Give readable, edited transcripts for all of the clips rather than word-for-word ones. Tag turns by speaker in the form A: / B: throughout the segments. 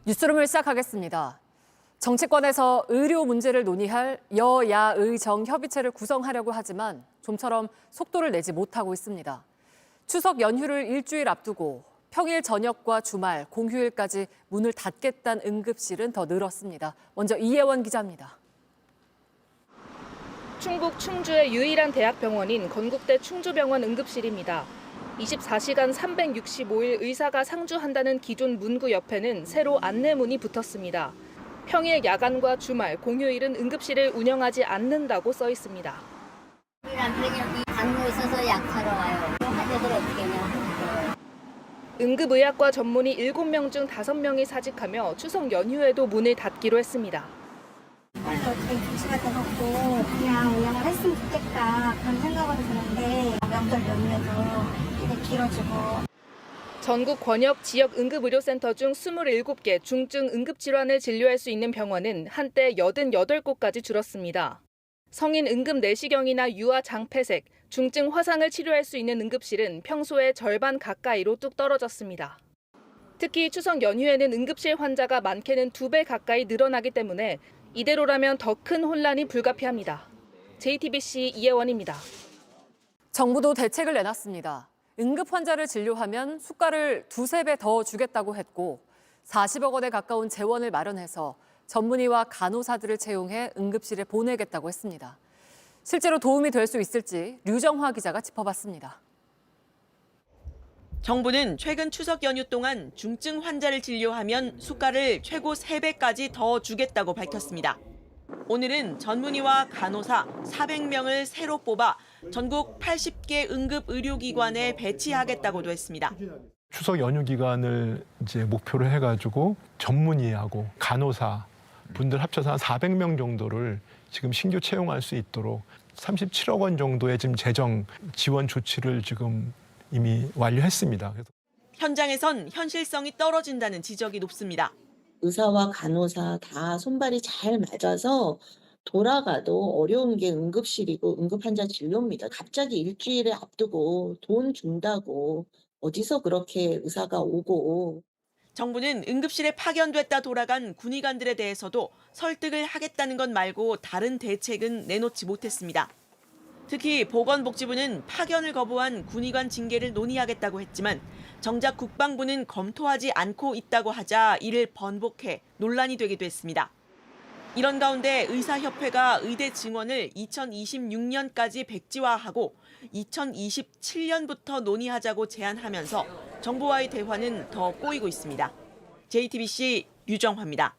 A: 뉴스룸을 시작하겠습니다. 정치권에서 의료 문제를 논의할 여야의 정협의체를 구성하려고 하지만 좀처럼 속도를 내지 못하고 있습니다. 추석 연휴를 일주일 앞두고 평일 저녁과 주말, 공휴일까지 문을 닫겠다는 응급실은 더 늘었습니다. 먼저 이혜원 기자입니다.
B: 충북 충주의 유일한 대학병원인 건국대 충주병원 응급실입니다. 24시간 365일 의사가 상주한다는 기존 문구 옆에는 새로 안내문이 붙었습니다. 평일 야간과 주말, 공휴일은 응급실을 운영하지 않는다고 써 있습니다.
C: 우리 남편이 여기 강로에 있어서 약 사러 와요. 환자들 어떻게 하냐.
B: 응급의학과 전문의 7명 중 5명이 사직하며 추석 연휴에도 문을 닫기로 했습니다.
D: 어떻게 조치가 돼갖고 그냥 운영을 했으면 좋겠다 그런 생각은 드는데 명절 연휴에도 이게 길어지고.
B: 전국 권역 지역 응급의료센터 중 27개 중증 응급질환을 진료할 수 있는 병원은 한때 88곳까지 줄었습니다. 성인 응급 내시경이나 유아 장폐색, 중증 화상을 치료할 수 있는 응급실은 평소의 절반 가까이로 뚝 떨어졌습니다. 특히 추석 연휴에는 응급실 환자가 많게는 2배 가까이 늘어나기 때문에 이대로라면 더 큰 혼란이 불가피합니다. JTBC 이혜원입니다.
A: 정부도 대책을 내놨습니다. 응급 환자를 진료하면 수가를 2~3배 더 주겠다고 했고 40억 원에 가까운 재원을 마련해서 전문의와 간호사들을 채용해 응급실에 보내겠다고 했습니다. 실제로 도움이 될 수 있을지 류정화 기자가 짚어봤습니다.
E: 정부는 최근 추석 연휴 동안 중증 환자를 진료하면 수가를 최고 3배까지 더 주겠다고 밝혔습니다. 오늘은 전문의와 간호사 400명을 새로 뽑아 전국 80개 응급의료기관에 배치하겠다고도 했습니다.
F: 추석 연휴 기간을 이제 목표로 해가지고 전문의하고 간호사 분들 합쳐서 한 400명 정도를 지금 신규 채용할 수 있도록 37억 원 정도의 지금 재정 지원 조치를 지금 이미 완료했습니다.
E: 현장에선 현실성이 떨어진다는 지적이 높습니다.
G: 의사와 간호사 다 손발이 잘 맞아서 돌아가도 어려운 게 응급실이고 응급환자 진료입니다. 갑자기 일주일을 앞두고 돈 준다고 어디서 그렇게 의사가 오고.
E: 정부는 응급실에 파견됐다 돌아간 군의관들에 대해서도 설득을 하겠다는 것 말고 다른 대책은 내놓지 못했습니다. 특히 보건복지부는 파견을 거부한 군의관 징계를 논의하겠다고 했지만 정작 국방부는 검토하지 않고 있다고 하자 이를 번복해 논란이 되기도 했습니다. 이런 가운데 의사협회가 의대 증원을 2026년까지 백지화하고 2027년부터 논의하자고 제안하면서 정부와의 대화는 더 꼬이고 있습니다. JTBC 류정화입니다.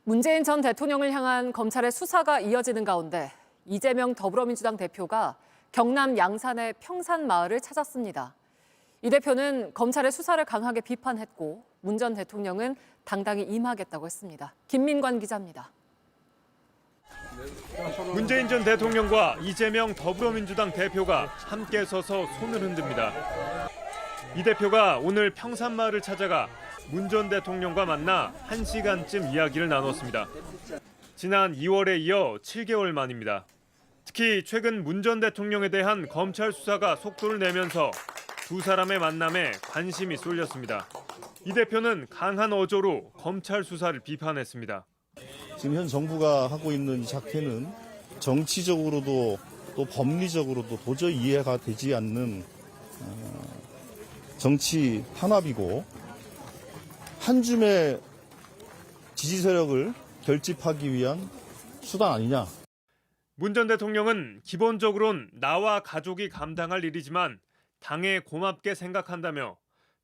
A: 문재인 전 대통령을 향한 검찰의 수사가 이어지는 가운데 이재명 더불어민주당 대표가 경남 양산의 평산마을을 찾았습니다. 이 대표는 검찰의 수사를 강하게 비판했고 문 전 대통령은 당당히 임하겠다고 했습니다. 김민관 기자입니다.
H: 문재인 전 대통령과 이재명 더불어민주당 대표가 함께 서서 손을 흔듭니다. 이 대표가 오늘 평산마을을 찾아가 문 전 대통령과 만나 1시간쯤 이야기를 나눴습니다. 지난 2월에 이어 7개월 만입니다. 특히 최근 문 전 대통령에 대한 검찰 수사가 속도를 내면서 두 사람의 만남에 관심이 쏠렸습니다. 이 대표는 강한 어조로 검찰 수사를 비판했습니다.
I: 지금 현 정부가 하고 있는 이 작태는 정치적으로도 또 법리적으로도 도저히 이해가 되지 않는 정치 탄압이고 한 줌의 지지 세력을 결집하기 위한 수단 아니냐.
H: 문 전 대통령은 기본적으론 나와 가족이 감당할 일이지만 당에 고맙게 생각한다며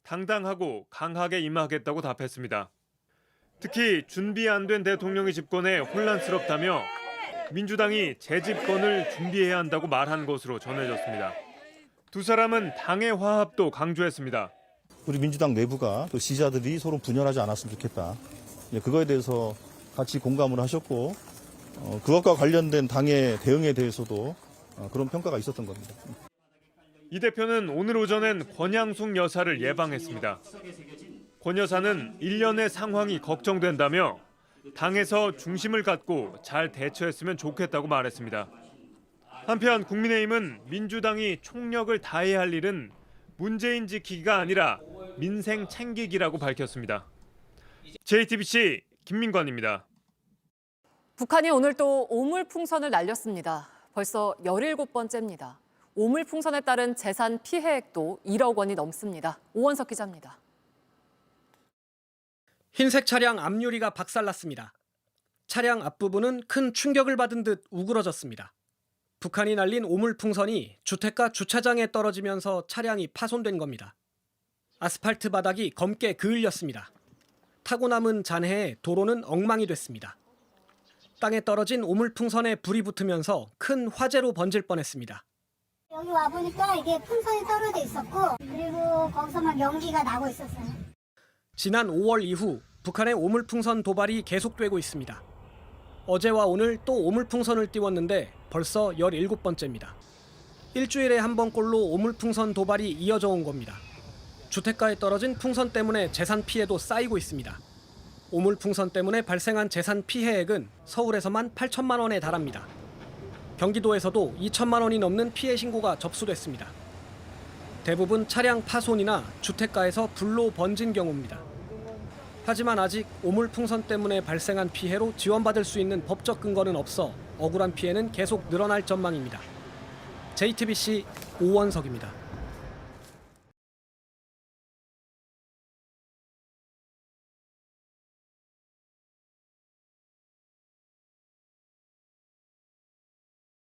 H: 당당하고 강하게 임하겠다고 답했습니다. 특히 준비 안 된 대통령의 집권에 혼란스럽다며 민주당이 재집권을 준비해야 한다고 말한 것으로 전해졌습니다. 두 사람은 당의 화합도 강조했습니다.
I: 우리 민주당 내부가 또 지지자들이 서로 분열하지 않았으면 좋겠다. 그거에 대해서 같이 공감을 하셨고 그것과 관련된 당의 대응에 대해서도 그런 평가가 있었던 겁니다.
H: 이 대표는 오늘 오전엔 권양숙 여사를 예방했습니다. 권 여사는 일련의 상황이 걱정된다며 당에서 중심을 갖고 잘 대처했으면 좋겠다고 말했습니다. 한편 국민의힘은 민주당이 총력을 다해야 할 일은 문재인 지키기가 아니라 민생 챙기기라고 밝혔습니다. JTBC 김민관입니다.
A: 북한이 오늘 또 오물풍선을 날렸습니다. 벌써 17번째입니다. 오물풍선에 따른 재산 피해액도 1억 원이 넘습니다. 오원석 기자입니다.
J: 흰색 차량 앞유리가 박살났습니다. 차량 앞부분은 큰 충격을 받은 듯 우그러졌습니다. 북한이 날린 오물풍선이 주택가 주차장에 떨어지면서 차량이 파손된 겁니다. 아스팔트 바닥이 검게 그을렸습니다. 타고 남은 잔해에 도로는 엉망이 됐습니다. 땅에 떨어진 오물풍선에 불이 붙으면서 큰 화재로 번질 뻔했습니다.
D: 여기 와보니까 이게 풍선이 떨어져 있었고 그리고 거기서 막 연기가 나고 있었어요.
J: 지난 5월 이후 북한의 오물풍선 도발이 계속되고 있습니다. 어제와 오늘 또 오물풍선을 띄웠는데 벌써 17번째입니다. 일주일에 한 번꼴로 오물풍선 도발이 이어져 온 겁니다. 주택가에 떨어진 풍선 때문에 재산 피해도 쌓이고 있습니다. 오물풍선 때문에 발생한 재산 피해액은 서울에서만 8천만 원에 달합니다. 경기도에서도 2천만 원이 넘는 피해 신고가 접수됐습니다. 대부분 차량 파손이나 주택가에서 불로 번진 경우입니다. 하지만 아직 오물풍선 때문에 발생한 피해로 지원받을 수 있는 법적 근거는 없어 억울한 피해는 계속 늘어날 전망입니다. JTBC 오원석입니다.